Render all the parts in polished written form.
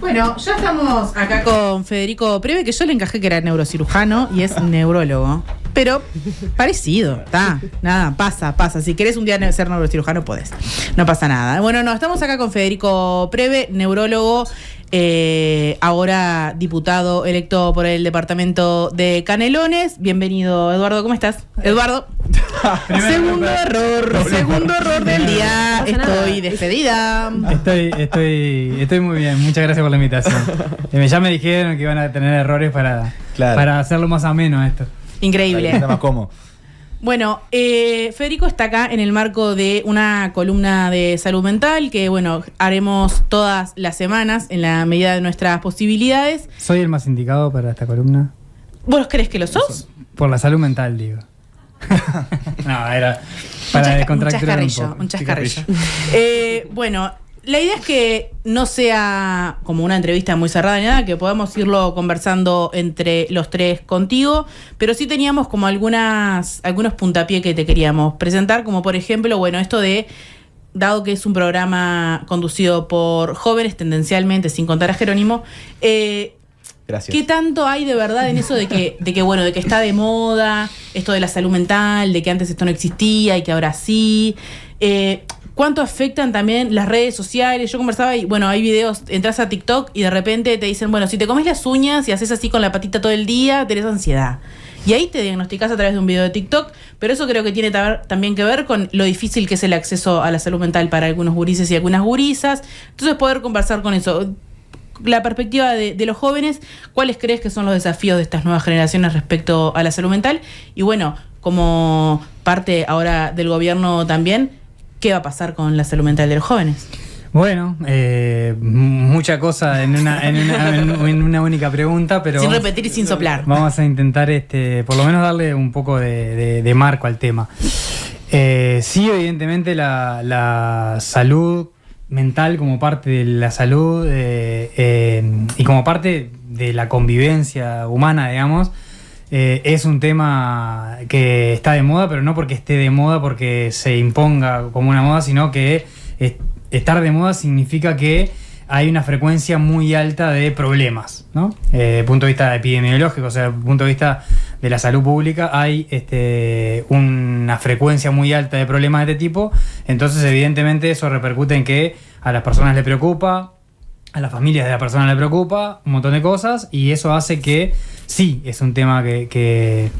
Bueno, ya estamos acá con Federico Preve, que yo le encajé que era neurocirujano y es neurólogo. Pero parecido, está. Nada, pasa. Si querés un día ser neurocirujano, podés. No pasa nada. Bueno, no, estamos acá con Federico Preve, neurólogo, ahora diputado electo por el departamento de Canelones. Bienvenido, Eduardo, ¿cómo estás? Eduardo. Segundo error del día. Estoy despedida. Estoy muy bien, muchas gracias por la invitación. Ya me dijeron que iban a tener errores para hacerlo más ameno a esto. Increíble. Más cómodo. Bueno, Federico está acá en el marco de una columna de salud mental que, bueno, haremos todas las semanas en la medida de nuestras posibilidades. ¿Soy el más indicado para esta columna? ¿Vos crees que lo sos? Por la salud mental, digo. No, era para descontracturar un chascarrillo. Bueno, la idea es que no sea como una entrevista muy cerrada ni nada, que podamos irlo conversando entre los tres contigo, pero sí teníamos como algunos puntapiés que te queríamos presentar, como por ejemplo, bueno, esto de, dado que es un programa conducido por jóvenes tendencialmente, sin contar a Jerónimo, Gracias. ¿qué tanto hay de verdad en eso de que está de moda esto de la salud mental, de que antes esto no existía y que ahora sí? ¿Cuánto afectan también las redes sociales? Yo conversaba y, bueno, hay videos, entras a TikTok y de repente te dicen, bueno, si te comes las uñas y haces así con la patita todo el día, tenés ansiedad. Y ahí te diagnosticás a través de un video de TikTok, pero eso creo que tiene también que ver con lo difícil que es el acceso a la salud mental para algunos gurises y algunas gurisas. Entonces, poder conversar con eso. La perspectiva de los jóvenes, ¿cuáles crees que son los desafíos de estas nuevas generaciones respecto a la salud mental? Y bueno, como parte ahora del gobierno también, ¿qué va a pasar con la salud mental de los jóvenes? Bueno, mucha cosa en una única pregunta, pero sin repetir y sin soplar. Vamos a intentar por lo menos darle un poco de marco al tema. Sí, evidentemente la salud mental como parte de la salud y como parte de la convivencia humana, digamos, es un tema que está de moda, pero no porque esté de moda porque se imponga como una moda, sino que estar de moda significa que hay una frecuencia muy alta de problemas, ¿no? Desde el punto de vista epidemiológico, o sea, desde el punto de vista de la salud pública, hay una frecuencia muy alta de problemas de este tipo. Entonces, evidentemente, eso repercute en que a las personas le preocupa, a las familias de la persona le preocupa, un montón de cosas, y eso hace que sí, es un tema que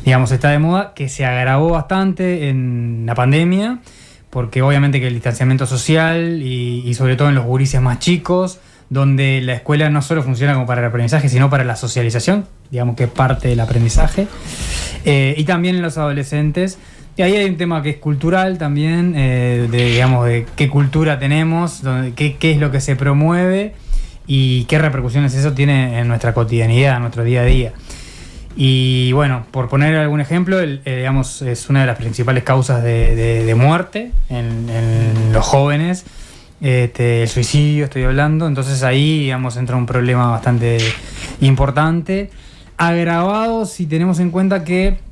digamos, está de moda, que se agravó bastante en la pandemia, porque obviamente que el distanciamiento social y sobre todo en los gurises más chicos, donde la escuela no solo funciona como para el aprendizaje, sino para la socialización, digamos que es parte del aprendizaje, y también en los adolescentes. Y ahí hay un tema que es cultural también, de qué cultura tenemos, qué es lo que se promueve y qué repercusiones eso tiene en nuestra cotidianidad, en nuestro día a día. Y bueno, por poner algún ejemplo, digamos, es una de las principales causas de muerte en los jóvenes, el suicidio estoy hablando. Entonces ahí, digamos, entra un problema bastante importante, agravado si tenemos en cuenta que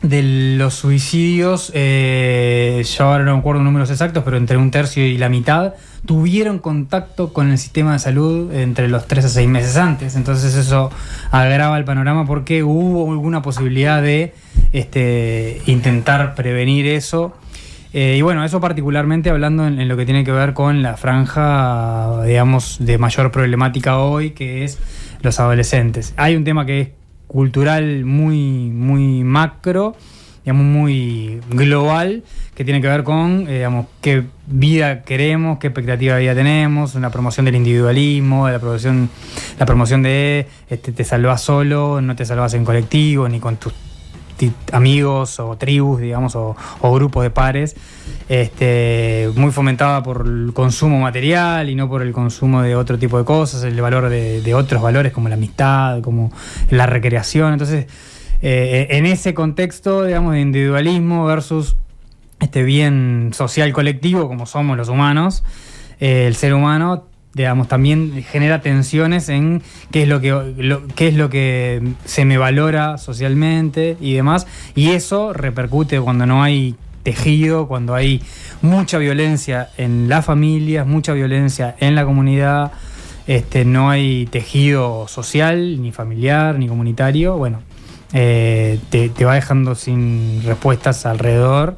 de los suicidios, yo ahora no me acuerdo números exactos, pero entre un tercio y la mitad tuvieron contacto con el sistema de salud entre los 3 a 6 meses antes. Entonces eso agrava el panorama porque hubo alguna posibilidad de intentar prevenir eso. Y bueno, eso particularmente hablando en lo que tiene que ver con la franja, digamos, de mayor problemática hoy, que es los adolescentes. Hay un tema que es cultural muy, muy macro, digamos, muy global, que tiene que ver con, digamos, qué vida queremos, qué expectativa de vida tenemos, una promoción del individualismo, la promoción de te salvás solo, no te salvás en colectivo, ni con tus amigos o tribus, digamos, o grupos de pares, muy fomentada por el consumo material y no por el consumo de otro tipo de cosas, el valor de otros valores como la amistad, como la recreación. Entonces, en ese contexto, digamos, de individualismo versus bien social colectivo, como somos los humanos, el ser humano, digamos, también genera tensiones en qué es lo que se me valora socialmente y demás, y eso repercute cuando no hay tejido, cuando hay mucha violencia en las familias, mucha violencia en la comunidad, no hay tejido social, ni familiar, ni comunitario, bueno, te va dejando sin respuestas alrededor.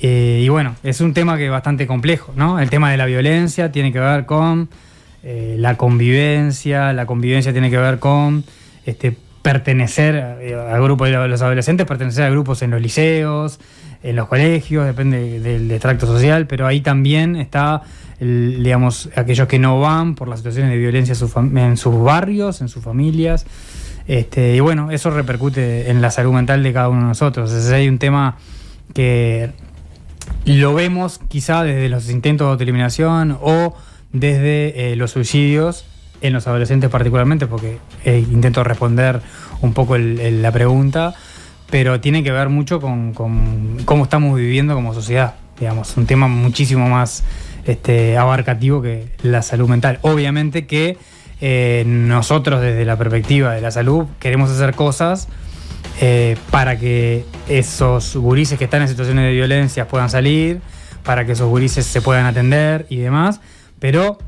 Y bueno, es un tema que es bastante complejo, ¿no? El tema de la violencia tiene que ver con la convivencia tiene que ver con pertenecer a grupos de los adolescentes, pertenecer a grupos en los liceos, en los colegios, depende del extracto social, pero ahí también está, digamos, aquellos que no van por las situaciones de violencia en sus barrios, en sus familias, y bueno, eso repercute en la salud mental de cada uno de nosotros. Entonces hay un tema que lo vemos quizá desde los intentos de autoeliminación o desde los suicidios en los adolescentes particularmente, porque intento responder un poco la pregunta, pero tiene que ver mucho con cómo estamos viviendo como sociedad, digamos, un tema muchísimo más abarcativo que la salud mental. Obviamente que nosotros desde la perspectiva de la salud queremos hacer cosas para que esos gurises que están en situaciones de violencia puedan salir, para que esos gurises se puedan atender y demás, pero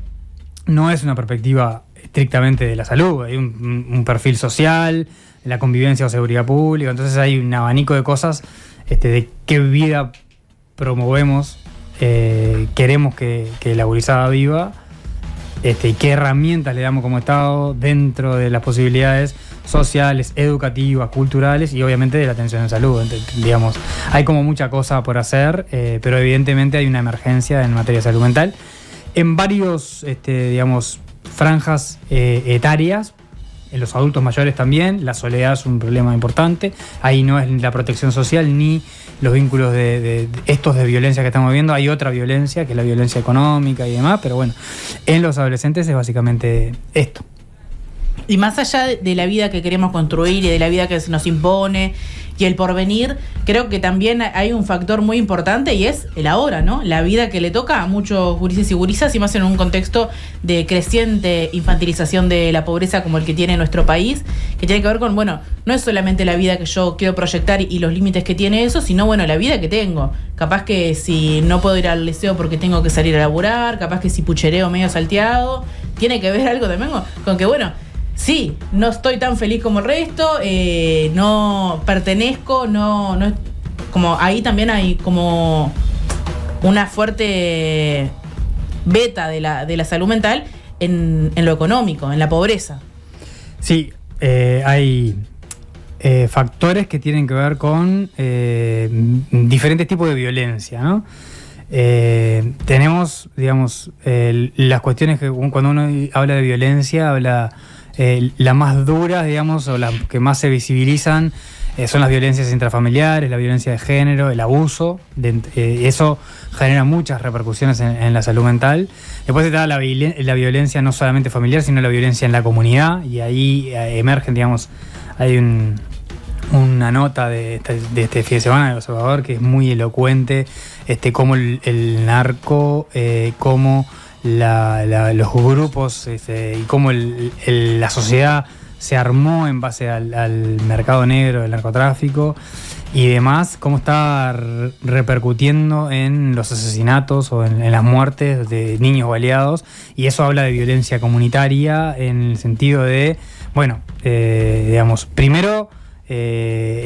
no es una perspectiva estrictamente de la salud, hay un perfil social, la convivencia o seguridad pública, entonces hay un abanico de cosas de qué vida promovemos, queremos que la gurizada viva, y qué herramientas le damos como Estado dentro de las posibilidades sociales, educativas, culturales y obviamente de la atención en salud. Digamos, hay como mucha cosa por hacer, pero evidentemente hay una emergencia en materia de salud mental en varios, digamos, franjas etarias. En los adultos mayores también, la soledad es un problema importante. Ahí no es la protección social ni los vínculos de estos de violencia que estamos viendo. Hay otra violencia, que es la violencia económica y demás, pero bueno, en los adolescentes es básicamente esto. Y más allá de la vida que queremos construir y de la vida que se nos impone y el porvenir, creo que también hay un factor muy importante y es el ahora, ¿no? La vida que le toca a muchos gurises y gurisas, y más en un contexto de creciente infantilización de la pobreza como el que tiene nuestro país, que tiene que ver con, bueno, no es solamente la vida que yo quiero proyectar y los límites que tiene eso, sino, bueno, la vida que tengo. Capaz que si no puedo ir al liceo porque tengo que salir a laburar, capaz que si puchereo medio salteado, tiene que ver algo también con que, bueno, sí, no estoy tan feliz como el resto, no pertenezco, no como ahí también hay como una fuerte beta de la salud mental en lo económico, en la pobreza. Sí, hay factores que tienen que ver con diferentes tipos de violencia, ¿no? Tenemos, digamos, las cuestiones que cuando uno habla de violencia, habla las más duras, digamos, o las que más se visibilizan, son las violencias intrafamiliares, la violencia de género, el abuso. Eso genera muchas repercusiones en la salud mental. Después está la violencia no solamente familiar, sino la violencia en la comunidad, y ahí emergen, digamos, hay una nota de este fin de semana del Observador que es muy elocuente, cómo el narco, cómo los grupos y cómo la sociedad se armó en base al mercado negro del narcotráfico y demás, cómo está repercutiendo en los asesinatos o en las muertes de niños baleados, y eso habla de violencia comunitaria en el sentido de, bueno, digamos, primero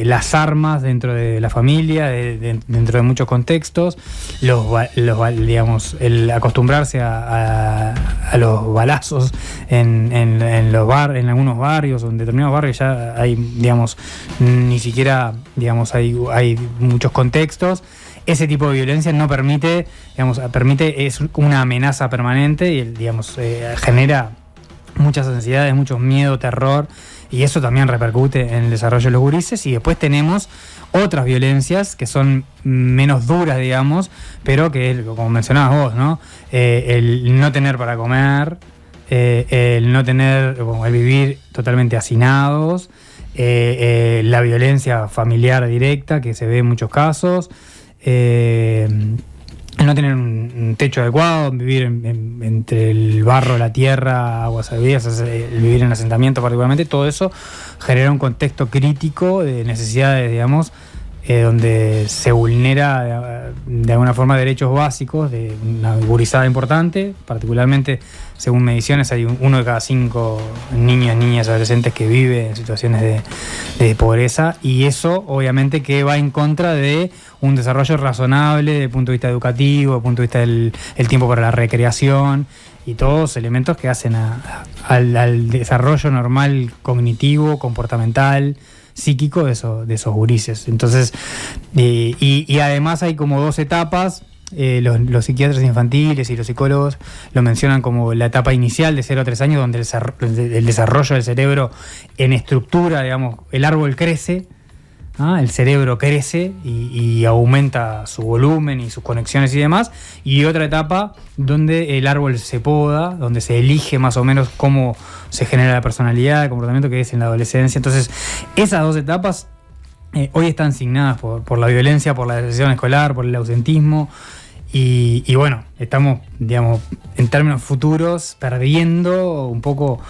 las armas dentro de la familia, dentro de muchos contextos, digamos, el acostumbrarse a los balazos en algunos barrios o en determinados barrios ya hay, digamos, ni siquiera, digamos, hay muchos contextos. Ese tipo de violencia no permite, digamos, es una amenaza permanente y, digamos, genera muchas ansiedades, mucho miedo, terror. Y eso también repercute en el desarrollo de los gurises. Y después tenemos otras violencias que son menos duras, digamos, pero que, como mencionabas vos, ¿no? El no tener para comer, el no tener, el vivir totalmente hacinados, la violencia familiar directa, que se ve en muchos casos, el no tener un techo adecuado, vivir entre el barro, la tierra, aguas servidas, el vivir en asentamiento particularmente, todo eso genera un contexto crítico de necesidades, digamos, donde se vulnera de alguna forma derechos básicos de una gurizada importante, particularmente según mediciones hay 1 de cada 5 niñas, adolescentes que vive en situaciones de pobreza, y eso obviamente que va en contra de un desarrollo razonable desde el punto de vista educativo, desde el punto de vista del tiempo para la recreación y todos elementos que hacen al desarrollo normal cognitivo, comportamental, psíquico de esos gurises. Entonces, y además hay como 2 etapas. Los psiquiatras infantiles y los psicólogos lo mencionan como la etapa inicial de 0 a 3 años, donde el desarrollo del cerebro en estructura, digamos, el árbol crece, el cerebro crece y aumenta su volumen y sus conexiones y demás, y otra etapa donde el árbol se poda, donde se elige más o menos cómo se genera la personalidad, el comportamiento, que es en la adolescencia. Entonces, esas 2 etapas hoy están signadas por la violencia, por la deserción escolar, por el ausentismo, y bueno, estamos, digamos, en términos futuros, perdiendo un poco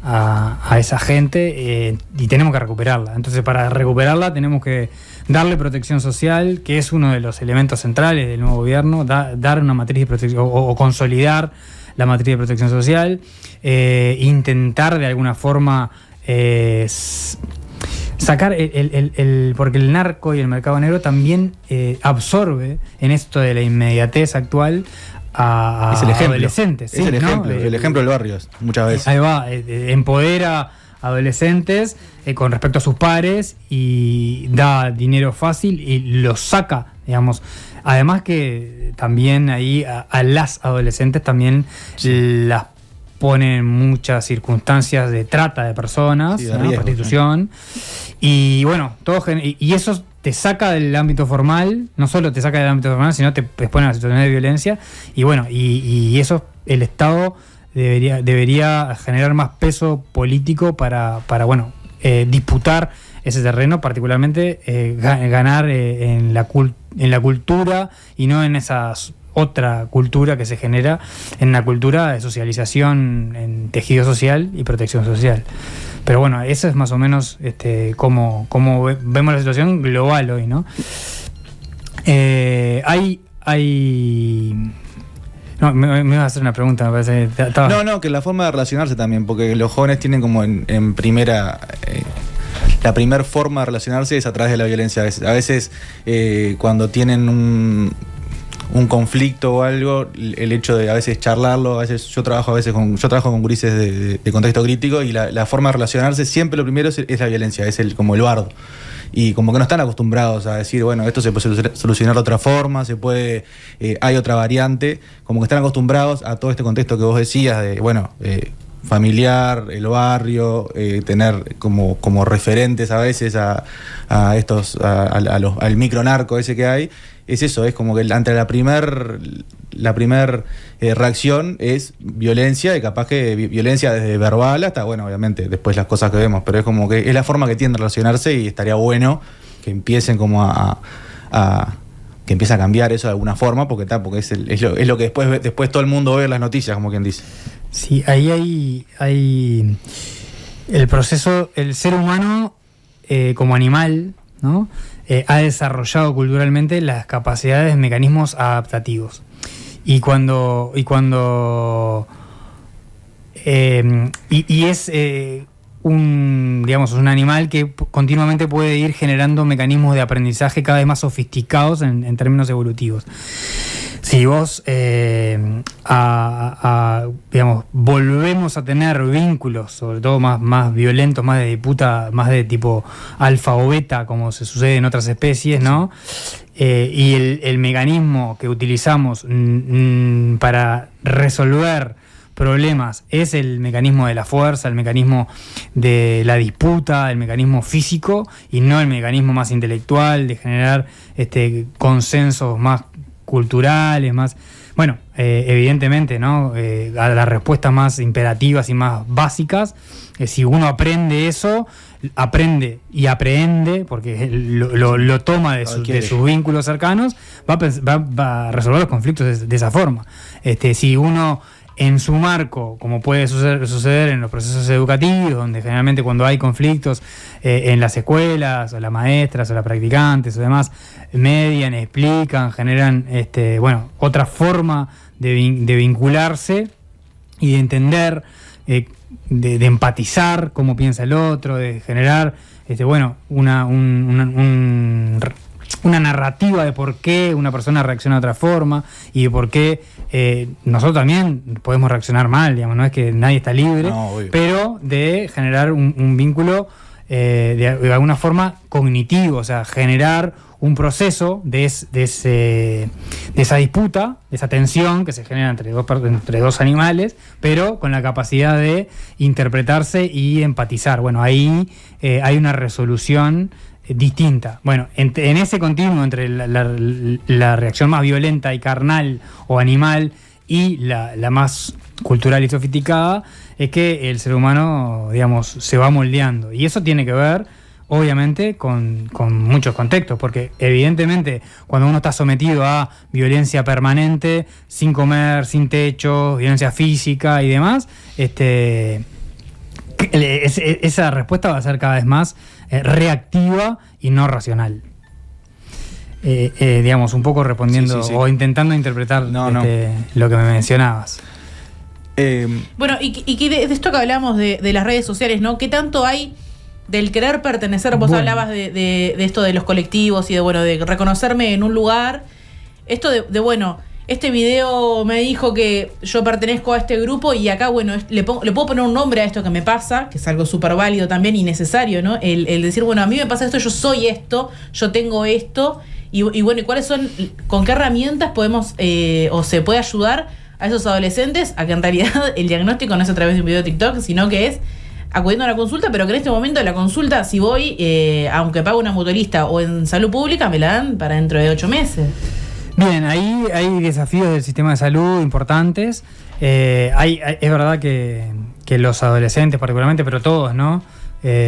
a esa gente, y tenemos que recuperarla. Entonces, para recuperarla tenemos que darle protección social, que es uno de los elementos centrales del nuevo gobierno, dar una matriz de protección o consolidar la matriz de protección social, intentar de alguna forma sacar porque el narco y el mercado negro también absorbe en esto de la inmediatez actual a es el ejemplo, adolescentes. Es, ¿sí? El ejemplo, ¿no? El ejemplo del barrio, muchas veces. Ahí va, empodera a adolescentes con respecto a sus pares y da dinero fácil y los saca, digamos. Además que también ahí a las adolescentes también las pone en muchas circunstancias de trata de personas, sí, de riesgo, prostitución, y bueno, y eso te saca del ámbito formal, no solo te saca del ámbito formal, sino te expone a situaciones de violencia, y bueno, y eso el Estado debería generar más peso político para bueno, disputar ese terreno, particularmente ganar en la cultura y no en esas otra cultura que se genera en la cultura de socialización en tejido social y protección social. Pero bueno, eso es más o menos cómo vemos la situación global hoy, ¿no? No, me ibas a hacer una pregunta, me parece. No, que la forma de relacionarse también, porque los jóvenes tienen como en primera... la primera forma de relacionarse es a través de la violencia. A veces cuando tienen un conflicto o algo, el hecho de a veces charlarlo, a veces yo trabajo con gurises de contexto crítico, y la forma de relacionarse siempre lo primero es la violencia, es como el bardo. Y como que no están acostumbrados a decir, bueno, esto se puede solucionar de otra forma, hay otra variante, como que están acostumbrados a todo este contexto que vos decías de, bueno, familiar, el barrio, tener como referentes a veces al micronarco ese que hay. Es eso, es como que ante la primer reacción es violencia, y capaz que violencia desde verbal hasta, bueno, obviamente, después las cosas que vemos, pero es como que es la forma que tienden a relacionarse, y estaría bueno que empiecen como que empiece a cambiar eso de alguna forma, porque es lo que después todo el mundo ve en las noticias, como quien dice. Sí, ahí hay el proceso, el ser humano como animal, ¿no? Ha desarrollado culturalmente las capacidades, mecanismos adaptativos. Y es un animal que continuamente puede ir generando mecanismos de aprendizaje cada vez más sofisticados en términos evolutivos. Si vos volvemos a tener vínculos, sobre todo más violentos, más de disputa, más de tipo alfa o beta, como se sucede en otras especies, ¿no? Y el mecanismo que utilizamos para resolver problemas es el mecanismo de la fuerza, el mecanismo de la disputa, el mecanismo físico, y no el mecanismo más intelectual de generar consensos más culturales, más... Bueno, evidentemente, ¿no? A las respuestas más imperativas y más básicas, si uno aprende eso, aprende y aprehende, porque lo toma de sus vínculos cercanos, va a resolver los conflictos de esa forma. Si uno en su marco, como puede suceder en los procesos educativos, donde generalmente cuando hay conflictos en las escuelas, o las maestras, o las practicantes, o demás, median, explican, generan otra forma de vincularse y de entender, de empatizar cómo piensa el otro, de generar una narrativa de por qué una persona reacciona de otra forma y de por qué nosotros también podemos reaccionar mal, digamos, no es que nadie está libre, pero de generar un vínculo de alguna forma cognitivo, o sea, generar un proceso de esa disputa, de esa tensión que se genera entre dos animales, pero con la capacidad de interpretarse y empatizar. Bueno, ahí hay una resolución distinta. Bueno, en ese continuo entre la reacción más violenta y carnal o animal y la más cultural y sofisticada, es que el ser humano, digamos, se va moldeando. Y eso tiene que ver, obviamente, con muchos contextos, porque evidentemente cuando uno está sometido a violencia permanente, sin comer, sin techo, violencia física y demás, esa respuesta va a ser cada vez más reactiva y no racional. Digamos, un poco respondiendo o intentando interpretar lo que me mencionabas. Bueno, y de esto que hablamos de las redes sociales, ¿no? ¿Qué tanto hay del querer pertenecer? Vos hablabas de esto de los colectivos y de reconocerme en un lugar. Esto este video me dijo que yo pertenezco a este grupo y acá, le puedo poner un nombre a esto que me pasa, que es algo súper válido también y necesario, ¿no? El decir, a mí me pasa esto, yo soy esto, yo tengo esto, y cuáles son, con qué herramientas podemos o se puede ayudar a esos adolescentes a que en realidad el diagnóstico no es a través de un video de TikTok, sino que es acudiendo a la consulta, pero que en este momento la consulta, si voy, aunque pague una mutualista o en salud pública, me la dan para dentro de 8 meses. Bien, ahí hay desafíos del sistema de salud importantes. Es verdad que los adolescentes particularmente, pero todos, ¿no?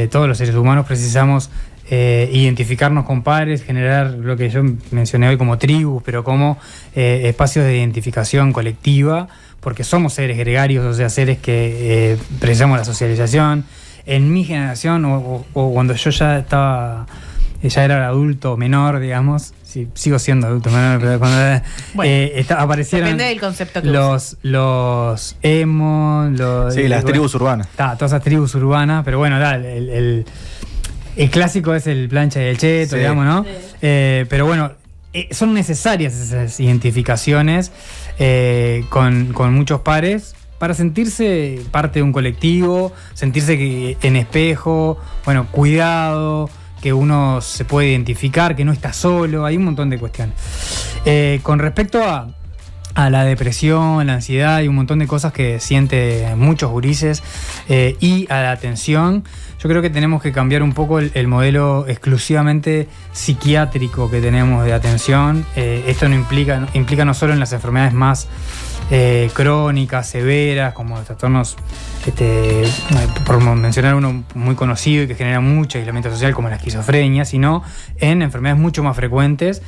Todos los seres humanos precisamos identificarnos con pares, generar lo que yo mencioné hoy como tribus, pero como espacios de identificación colectiva, porque somos seres gregarios, o sea, seres que precisamos la socialización. En mi generación, o cuando yo ya era adulto menor, digamos, sí, sigo siendo adulto menor, pero cuando aparecieron, depende del concepto que los emo, las tribus urbanas. Todas esas tribus urbanas, pero bueno, el clásico es el plancha y el cheto, digamos, ¿no? Sí. Pero bueno, son necesarias esas identificaciones con muchos pares para sentirse parte de un colectivo, sentirse en espejo, cuidado, que uno se puede identificar, que no está solo, hay un montón de cuestiones. Con respecto a la depresión, la ansiedad y un montón de cosas que sienten muchos gurises y a la atención, yo creo que tenemos que cambiar un poco el modelo exclusivamente psiquiátrico que tenemos de atención. Esto no implica no solo en las enfermedades más crónicas, severas, como los trastornos, por mencionar uno muy conocido y que genera mucho aislamiento social, como la esquizofrenia, sino en enfermedades mucho más frecuentes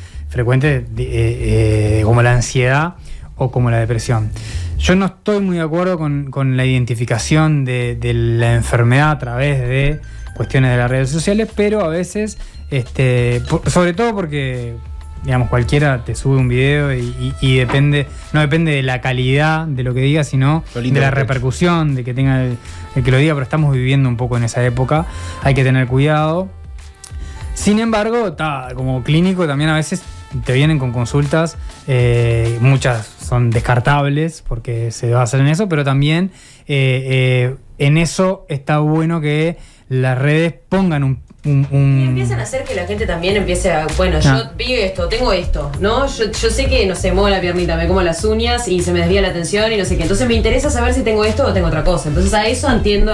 como la ansiedad o como la depresión. Yo no estoy muy de acuerdo con la identificación de la enfermedad a través de cuestiones de las redes sociales, pero a veces, sobre todo porque, digamos, cualquiera te sube un video y no depende de la calidad de lo que diga, sino de la repercusión de que tenga el que lo diga, pero estamos viviendo un poco en esa época, hay que tener cuidado. Sin embargo, como clínico también a veces te vienen con consultas, muchas son descartables porque se basan en eso, pero también en eso está bueno que las redes pongan y empiezan a hacer que la gente también empiece a, yo vi esto, tengo esto, ¿no? Yo sé que, no sé, muevo la piernita, me como las uñas y se me desvía la atención y no sé qué. Entonces me interesa saber si tengo esto o tengo otra cosa. Entonces a eso entiendo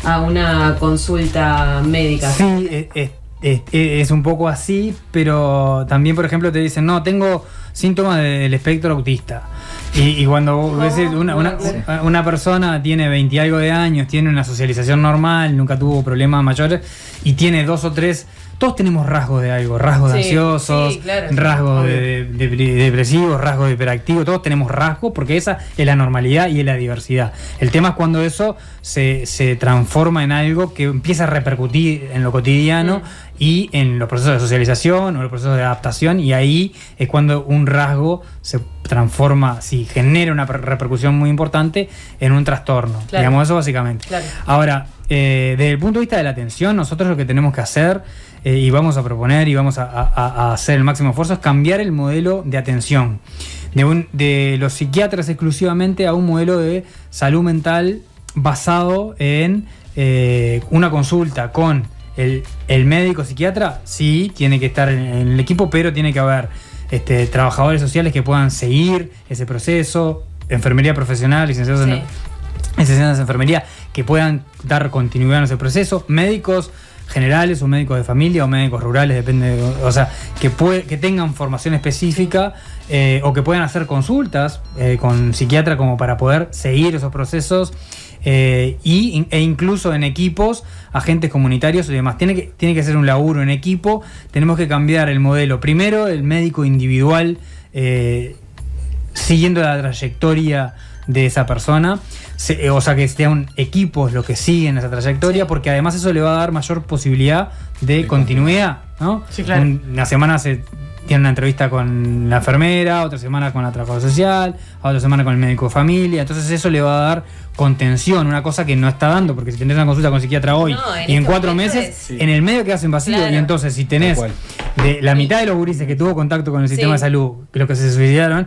a una consulta médica. Sí, es un poco así, pero también, por ejemplo, te dicen, no, tengo síntomas del espectro autista. Y cuando ves una persona tiene 20 y algo de años, tiene una socialización normal, nunca tuvo problemas mayores y tiene 2 o 3 todos tenemos rasgos de algo, rasgos de ansiosos, claro, rasgos de depresivos, rasgos de hiperactivos, todos tenemos rasgos porque esa es la normalidad y es la diversidad. El tema es cuando eso se transforma en algo que empieza a repercutir en lo cotidiano y en los procesos de socialización o los procesos de adaptación, y ahí es cuando un rasgo se transforma, si genera una repercusión muy importante, en un trastorno. Claro. Digamos eso básicamente. Claro. Ahora, desde el punto de vista de la atención, nosotros lo que tenemos que hacer, y vamos a proponer y vamos a hacer el máximo esfuerzo, es cambiar el modelo de atención de los psiquiatras exclusivamente a un modelo de salud mental basado en una consulta con el médico psiquiatra. Sí, tiene que estar en el equipo, pero tiene que haber trabajadores sociales que puedan seguir ese proceso, enfermería profesional, licenciados en enfermería, que puedan dar continuidad en ese proceso, médicos generales o médicos de familia o médicos rurales, depende, o sea, que tengan formación específica, o que puedan hacer consultas con psiquiatra como para poder seguir esos procesos, e incluso en equipos, agentes comunitarios y demás. Tiene que ser un laburo en equipo. Tenemos que cambiar el modelo. Primero, el médico individual, siguiendo la trayectoria de esa persona, o sea, que sean equipos los que siguen esa trayectoria, porque además eso le va a dar mayor posibilidad de continuidad, ¿no? Sí, claro. Una semana tiene una entrevista con la enfermera, otra semana con la trabajadora social, otra semana con el médico de familia. Entonces eso le va a dar contención, una cosa que no está dando, porque si tenés una consulta con psiquiatra hoy y en 4 meses, en el medio quedas en vacío. Claro. Y entonces si tenés de la mitad de los gurises que tuvo contacto con el sistema de salud, los que se suicidaron,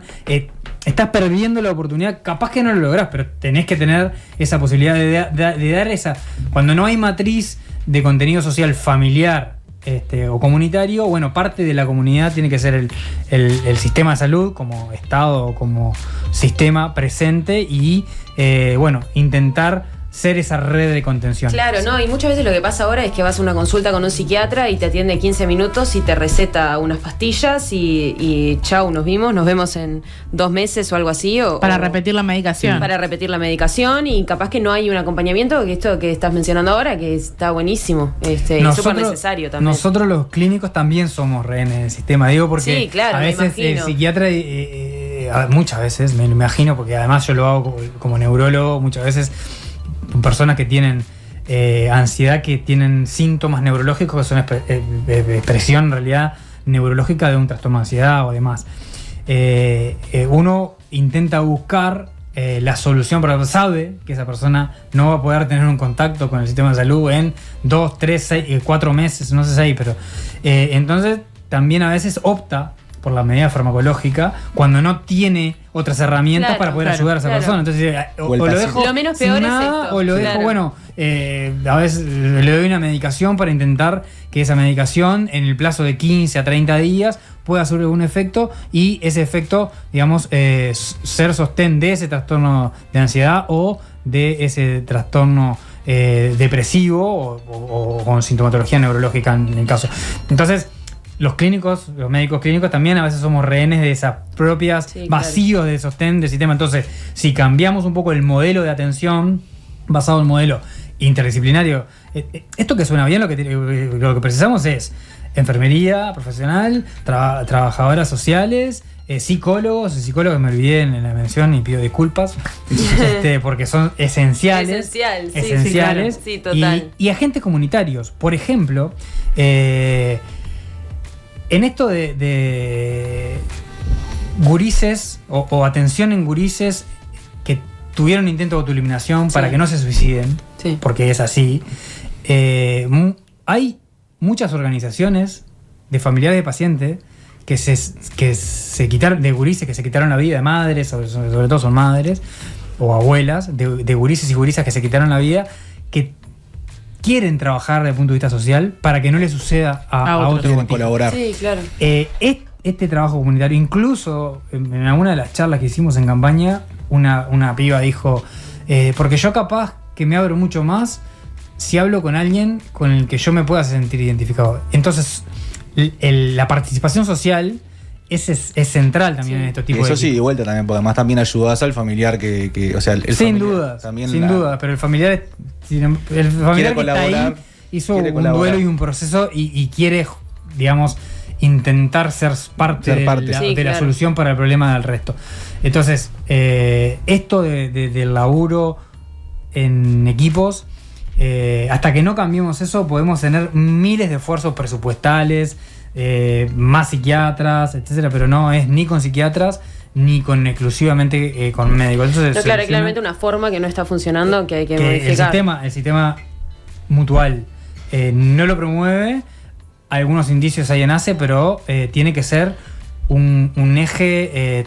estás perdiendo la oportunidad. Capaz que no lo lográs, pero tenés que tener esa posibilidad de dar esa. Cuando no hay matriz de contenido social familiar o comunitario, bueno, parte de la comunidad tiene que ser el sistema de salud como Estado o como sistema presente y bueno, intentar ser esa red de contención. Claro, ¿no? Y muchas veces lo que pasa ahora es que vas a una consulta con un psiquiatra y te atiende 15 minutos y te receta unas pastillas y chau, nos vemos en 2 meses o algo así. Para repetir la medicación. Para repetir la medicación, y capaz que no hay un acompañamiento, que esto que estás mencionando ahora, que está buenísimo, y súper necesario también. Nosotros los clínicos también somos rehenes del sistema, digo, porque sí, claro, a veces el psiquiatra, muchas veces, me imagino, porque además yo lo hago como neurólogo, muchas veces personas que tienen ansiedad, que tienen síntomas neurológicos que son expresión en realidad neurológica de un trastorno de ansiedad o demás. Uno intenta buscar la solución, pero sabe que esa persona no va a poder tener un contacto con el sistema de salud en 2, 3, 6, 4 meses, no sé 6, pero entonces también a veces opta por la medida farmacológica cuando no tiene otras herramientas para poder ayudar a esa persona. Entonces, o lo dejo lo menos peor sin nada, es esto, o lo dejo, bueno, a veces le doy una medicación para intentar que esa medicación en el plazo de 15 a 30 días pueda hacer algún efecto, y ese efecto, digamos, ser sostén de ese trastorno de ansiedad o de ese trastorno depresivo o con sintomatología neurológica en el caso. Entonces, los médicos clínicos también a veces somos rehenes de esas propias vacíos de sostén del sistema. Entonces, si cambiamos un poco el modelo de atención basado en el modelo interdisciplinario, esto que suena bien, lo que precisamos es enfermería profesional, trabajadoras sociales, psicólogos me olvidé en la mención y pido disculpas, porque son esenciales. Esenciales. Sí, total. Y agentes comunitarios. Por ejemplo, en esto de gurises o atención en gurises que tuvieron intento de autoeliminación para que no se suiciden, porque es así, hay muchas organizaciones de familiares de pacientes que se quitaron, de gurises que se quitaron la vida, de madres, sobre todo son madres o abuelas, de gurises y gurisas que se quitaron la vida, que quieren trabajar desde el punto de vista social para que no le suceda a otros. Quieren colaborar. Sí, claro. Este trabajo comunitario, incluso en alguna de las charlas que hicimos en campaña, una piba dijo, porque yo capaz que me abro mucho más si hablo con alguien con el que yo me pueda sentir identificado. Entonces, la participación social es central también en estos tipos de... Eso sí, de vuelta también, porque además también ayudas al familiar o sea, el sin familiar, duda, también sin duda, pero el familiar que está ahí hizo quiere un colaborar. duelo y un proceso y quiere, digamos, intentar ser parte de Sí, la claro. solución para el problema del resto. Entonces, esto del laburo en equipos, hasta que no cambiemos eso, podemos tener miles de esfuerzos presupuestales, más psiquiatras, etcétera, pero no es ni con psiquiatras ni con exclusivamente con médicos. Entonces, No, claro, claramente una forma que no está funcionando que hay que modificar. el sistema mutual no lo promueve. Algunos indicios hay en ACE, pero tiene que ser un eje,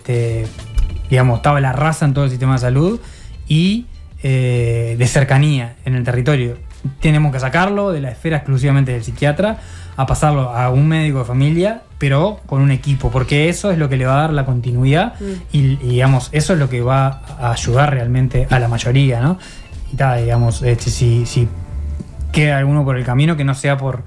digamos, tabla rasa en todo el sistema de salud y de cercanía en el territorio. Tenemos que sacarlo de la esfera exclusivamente del psiquiatra a pasarlo a un médico de familia, pero con un equipo, porque eso es lo que le va a dar la continuidad y digamos, eso es lo que va a ayudar realmente a la mayoría, ¿no? Y tal, digamos, si queda alguno por el camino, que no sea por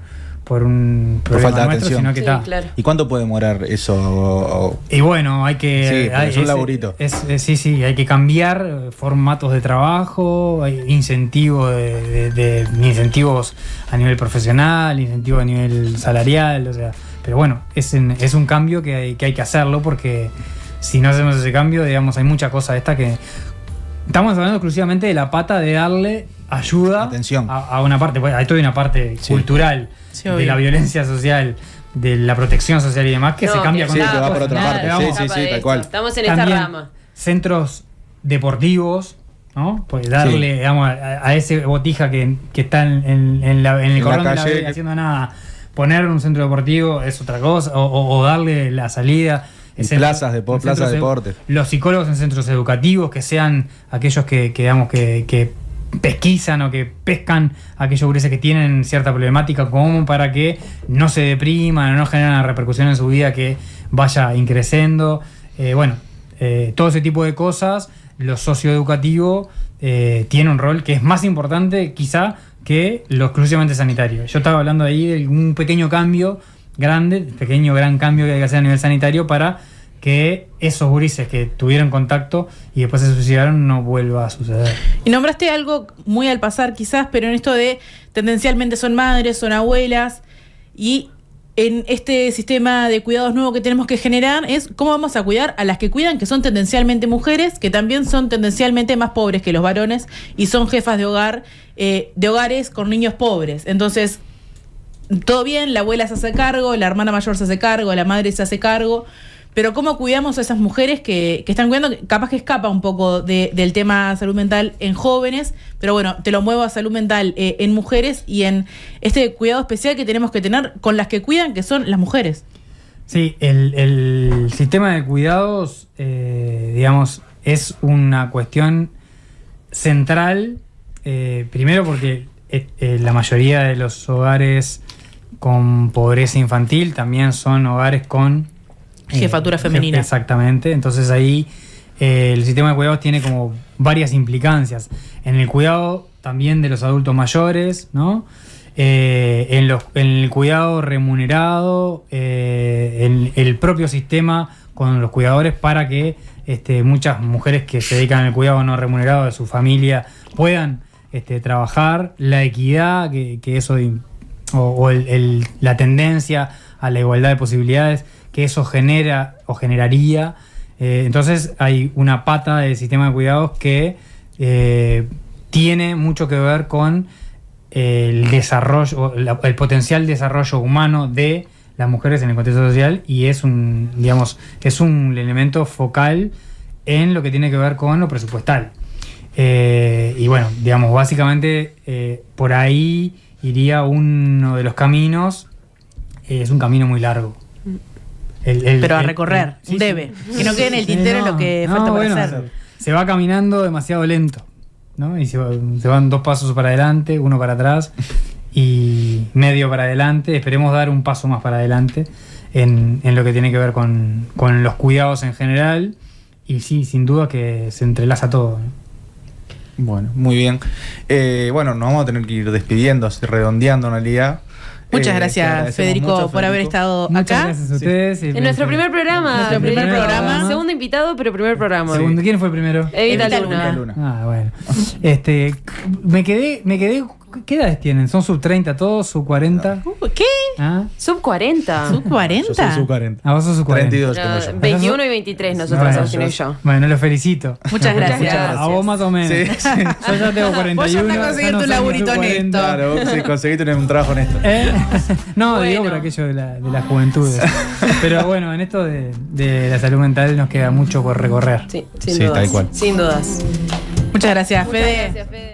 un problema falta de nuestro, atención. sino que Sí, está. claro. ¿Y cuánto puede demorar eso? Y bueno, hay que. Sí, porque es un laburito. Sí, hay que cambiar formatos de trabajo, hay incentivos incentivos a nivel profesional, incentivos a nivel salarial, o sea. Pero bueno, es un cambio que hay que hacerlo, porque si no hacemos ese cambio, digamos, hay mucha cosa esta que. Estamos hablando exclusivamente de la pata de darle ayuda Atención. a una parte, pues hay toda una parte Sí. cultural, Sí, de obvio. la violencia social, de la protección social y demás, que No, se cambia que con Sí, otras que va por cosas, otra ¿no? parte. Vamos, Sí, Escapa de tal esto. cual. Estamos en esta también rama. centros deportivos, ¿no? Pues darle, Sí. digamos, a ese botija que está en el la cordón de la calle, vereda haciendo nada, poner un centro deportivo es otra cosa, o darle la salida. En Centros- plazas de en plazas centros de deporte. Los psicólogos en centros educativos, que sean aquellos que digamos, que pesquisan o que pescan a aquellos gurises que tienen cierta problemática, como para que no se depriman o no generen una repercusión en su vida que vaya increciendo. Todo ese tipo de cosas. Lo socioeducativo tiene un rol que es más importante quizá que lo exclusivamente sanitario. Yo estaba hablando ahí de un pequeño cambio gran cambio que hay que hacer a nivel sanitario para que esos gurises que tuvieron contacto y después se suicidaron no vuelva a suceder. Y nombraste algo muy al pasar quizás, pero en esto de tendencialmente son madres, son abuelas, y en este sistema de cuidados nuevo que tenemos que generar es cómo vamos a cuidar a las que cuidan, que son tendencialmente mujeres, que también son tendencialmente más pobres que los varones y son jefas de hogar, de hogares con niños pobres. Entonces, todo bien, la abuela se hace cargo, la hermana mayor se hace cargo, la madre se hace cargo, pero ¿cómo cuidamos a esas mujeres que están cuidando? Capaz que escapa un poco del tema salud mental en jóvenes, pero bueno, te lo muevo a salud mental en mujeres y en este cuidado especial que tenemos que tener con las que cuidan, que son las mujeres. Sí, el sistema de cuidados, digamos, es una cuestión central, primero porque la mayoría de los hogares con pobreza infantil también son hogares con Jefatura femenina. Exactamente, entonces ahí el sistema de cuidados tiene como varias implicancias. En el cuidado también de los adultos mayores, ¿no? En el cuidado remunerado, en el propio sistema con los cuidadores para que muchas mujeres que se dedican al cuidado no remunerado de su familia puedan trabajar, la equidad, que eso la tendencia a la igualdad de posibilidades que eso genera o generaría. Entonces hay una pata del sistema de cuidados que tiene mucho que ver con el desarrollo, el potencial desarrollo humano de las mujeres en el contexto social, y es un elemento focal en lo que tiene que ver con lo presupuestal. Y bueno, digamos, básicamente por ahí iría uno de los caminos. Es un camino muy largo. Pero a recorrer, sí, debe. sí. Que no quede en el tintero lo que falta por hacer. Se va caminando demasiado lento, ¿no? Y se van 2 pasos para adelante, 1 para atrás y medio para adelante. Esperemos dar un paso más para adelante en lo que tiene que ver con los cuidados en general. Y sí, sin duda que se entrelaza todo, ¿no? Bueno, muy bien. Nos vamos a tener que ir despidiendo, así, redondeando en realidad. Muchas Te gracias, agradecemos Federico, mucho, por haber estado Muchas acá. gracias a ustedes. En nuestro primer programa. Nuestro primer Federico. programa. Segundo invitado, pero primer programa. Segundo, ¿quién fue el primero? Evita Evita Luna. Luna. Ah, bueno. Me quedé ¿Qué edades tienen? ¿Son sub 30 todos? ¿Sub 40? ¿Qué? ¿Ah? Sub 40. ¿Sub 40? Yo soy sub 40. Ah, vos sos sub 40. 32 No, como yo. 21 y 23 nosotros, Bueno, Agustín y yo. Bueno, los felicito. Muchas gracias. A vos más o menos. Sí, sí. Yo ya tengo 41. Vos ya estás consiguiendo no un soy laburito sub 40. honesto. Claro, vos sí conseguiste un trabajo honesto. No, Bueno. digo por aquello de la juventud. Pero bueno, en esto de la salud mental nos queda mucho por recorrer. Sí, sin Sí, dudas. tal cual. Sin dudas. Muchas gracias, Fede. Gracias, Fede.